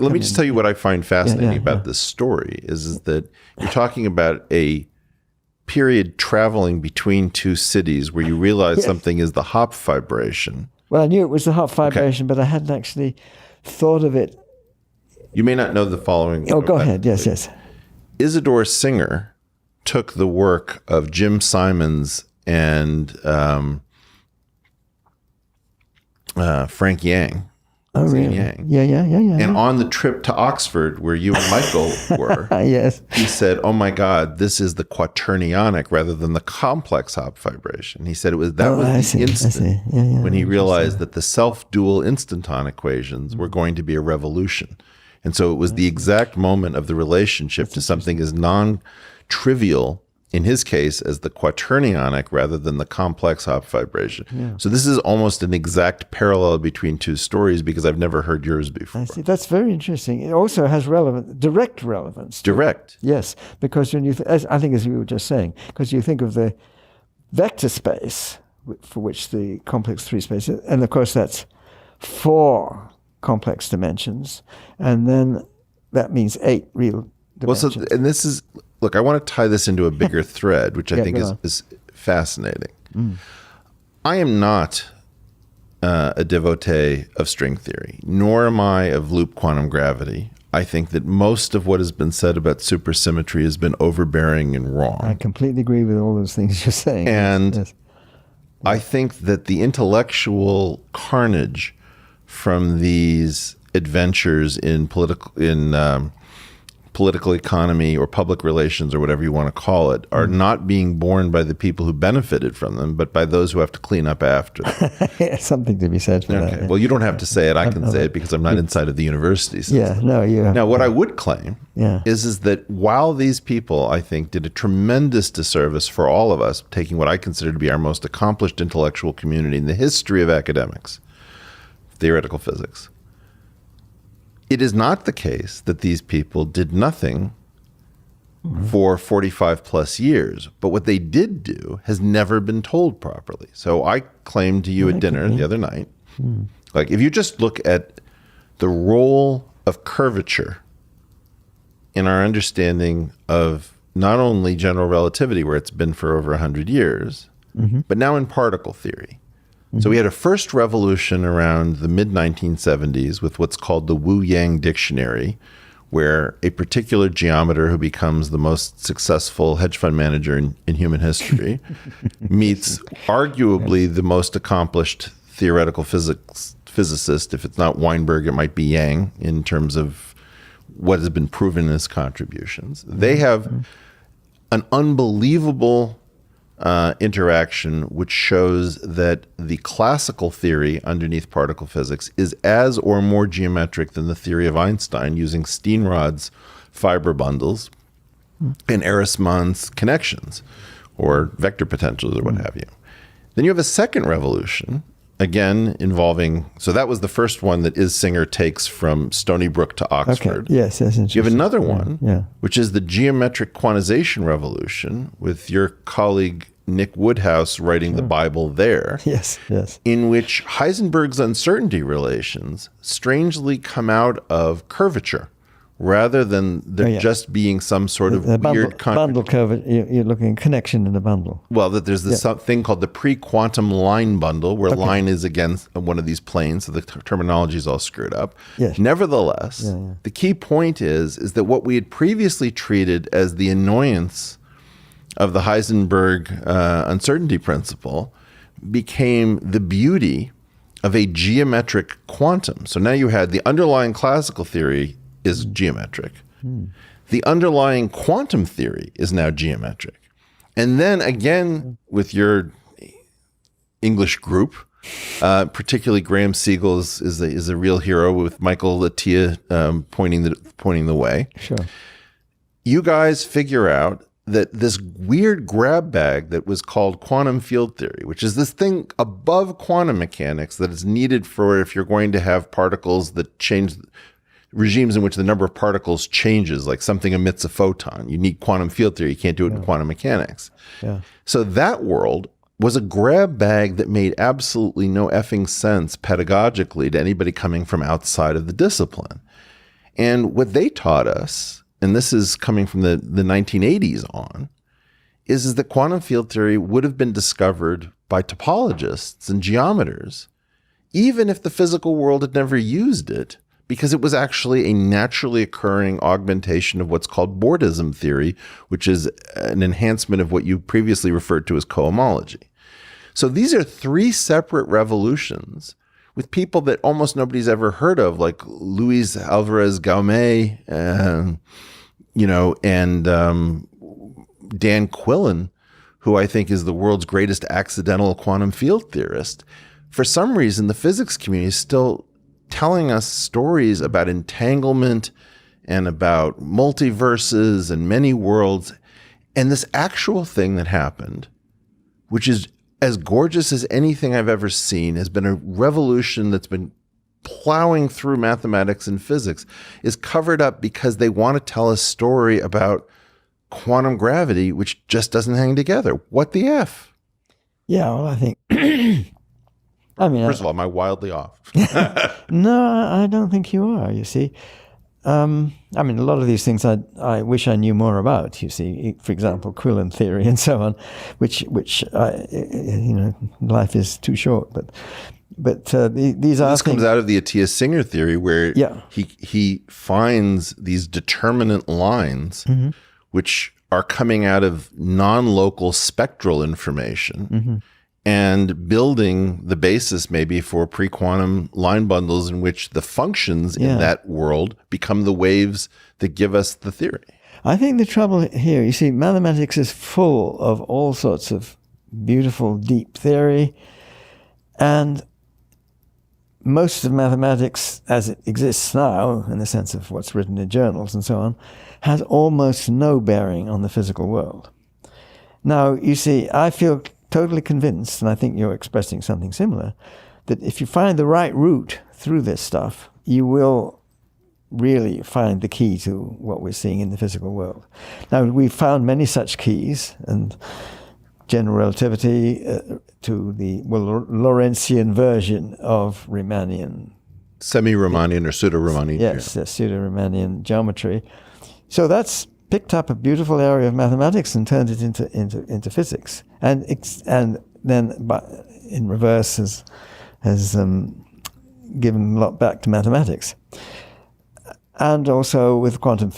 Let me just tell you what I find fascinating about this story is that you're talking about a period traveling between two cities where you realize something is the Hopf vibration. Well, I knew it was the Hopf vibration, but I hadn't actually thought of it. You may not know the following. Oh, go ahead. Yes. Isidore Singer took the work of Jim Simons and Frank Yang. Oh, really? Yang. Yeah. And on the trip to Oxford, where you and Michael were, yes, he said, "Oh my God, this is the quaternionic rather than the complex Hopf vibration." He said it was the instant when he realized that the self-dual instanton equations were going to be a revolution, and so it was the exact moment of the relationship to something as non-trivial, in his case, as the quaternionic rather than the complex Hopf vibration. Yeah. So this is almost an exact parallel between two stories because I've never heard yours before. I see. That's very interesting. It also has direct relevance. Direct. Yes, because when you, I think as we were just saying, because you think of the vector space for which the complex 3 space is, and of course that's 4 complex dimensions, and then that means 8 real dimensions. Well, and this is... Look, I want to tie this into a bigger thread, which I think is fascinating. I am not a devotee of string theory, nor am I of loop quantum gravity. I think that most of what has been said about supersymmetry has been overbearing and wrong. I completely agree with all those things you're saying. And I think that the intellectual carnage from these adventures in political economy or public relations or whatever you want to call it are not being borne by the people who benefited from them, but by those who have to clean up after them. Something to be said for that. Okay. Well, you don't have to say it. I can say it because I'm not inside of the university system. Yeah, no, you have. Now, what I would claim is that while these people, I think, did a tremendous disservice for all of us, taking what I consider to be our most accomplished intellectual community in the history of academics, theoretical physics, it is not the case that these people did nothing for 45 plus years, but what they did do has never been told properly. So I claimed to you at dinner the other night, like if you just look at the role of curvature in our understanding of not only general relativity, where it's been for over 100 years, but now in particle theory. So we had a first revolution around the mid-1970s with what's called the Wu-Yang dictionary, where a particular geometer who becomes the most successful hedge fund manager in human history meets arguably the most accomplished theoretical physicist. If it's not Weinberg, it might be Yang in terms of what has been proven in his contributions. They have an unbelievable interaction which shows that the classical theory underneath particle physics is as or more geometric than the theory of Einstein using Steenrod's fiber bundles and Ehresmann's connections or vector potentials or what have you. Then you have a second revolution, again involving, so that was the first one that Singer takes from Stony Brook to Oxford. Okay. Yes, that's interesting. You have another one, which is the geometric quantization revolution with your colleague Nick Woodhouse writing the Bible there. Yes. In which Heisenberg's uncertainty relations strangely come out of curvature rather than there just being some sort of weird bundle curve. You're looking at connection in the bundle. Well, that there's this thing called the pre-quantum line bundle, where line is against one of these planes, so the terminology is all screwed up. Yes. Nevertheless, the key point is that what we had previously treated as the annoyance of the Heisenberg uncertainty principle became the beauty of a geometric quantum. So now you had the underlying classical theory is geometric. The underlying quantum theory is now geometric. And then again, with your English group, particularly Graham Siegel is a real hero with Michael Atiyah pointing the way. Sure. You guys figure out that this weird grab bag that was called quantum field theory, which is this thing above quantum mechanics that is needed for if you're going to have particles that change, regimes in which the number of particles changes, like something emits a photon. You need quantum field theory. You can't do it in quantum mechanics. Yeah. So that world was a grab bag that made absolutely no effing sense pedagogically to anybody coming from outside of the discipline. And what they taught us, and this is coming from the 1980s on, is that quantum field theory would have been discovered by topologists and geometers, even if the physical world had never used it, because it was actually a naturally occurring augmentation of what's called Bordism theory, which is an enhancement of what you previously referred to as cohomology. So these are three separate revolutions with people that almost nobody's ever heard of, like Luis Alvarez Gaume, and Dan Quillen, who I think is the world's greatest accidental quantum field theorist. For some reason, the physics community is still telling us stories about entanglement and about multiverses and many worlds. And this actual thing that happened, which is as gorgeous as anything I've ever seen, has been a revolution that's been plowing through mathematics and physics, is covered up because they want to tell a story about quantum gravity, which just doesn't hang together. What the F? Yeah, well, I think... First of all, am I wildly off? No, I don't think you are, you see. A lot of these things I wish I knew more about, you see. For example, Quillen theory and so on, which life is too short. But these are this comes out of the Attias Singer theory, where he finds these determinant lines, which are coming out of non-local spectral information, and building the basis maybe for pre-quantum line bundles in which the functions in that world become the waves that give us the theory. I think the trouble here, you see, mathematics is full of all sorts of beautiful, deep theory, and most of mathematics as it exists now, in the sense of what's written in journals and so on, has almost no bearing on the physical world. Now, you see, I feel totally convinced, and I think you're expressing something similar, that if you find the right route through this stuff, you will really find the key to what we're seeing in the physical world. Now, we've found many such keys, and general relativity to the Lorentzian version of Riemannian. Semi-Riemannian or pseudo-Riemannian. Yes, pseudo-Riemannian geometry. So that's picked up a beautiful area of mathematics and turned it into physics, and then in reverse has given a lot back to mathematics, and also with quantum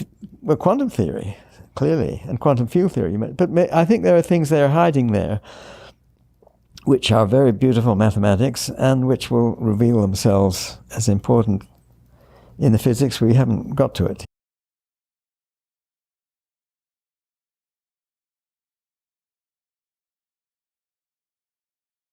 theory, clearly, and quantum field theory. But I think there are things that are hiding there, which are very beautiful mathematics and which will reveal themselves as important in the physics. We haven't got to it.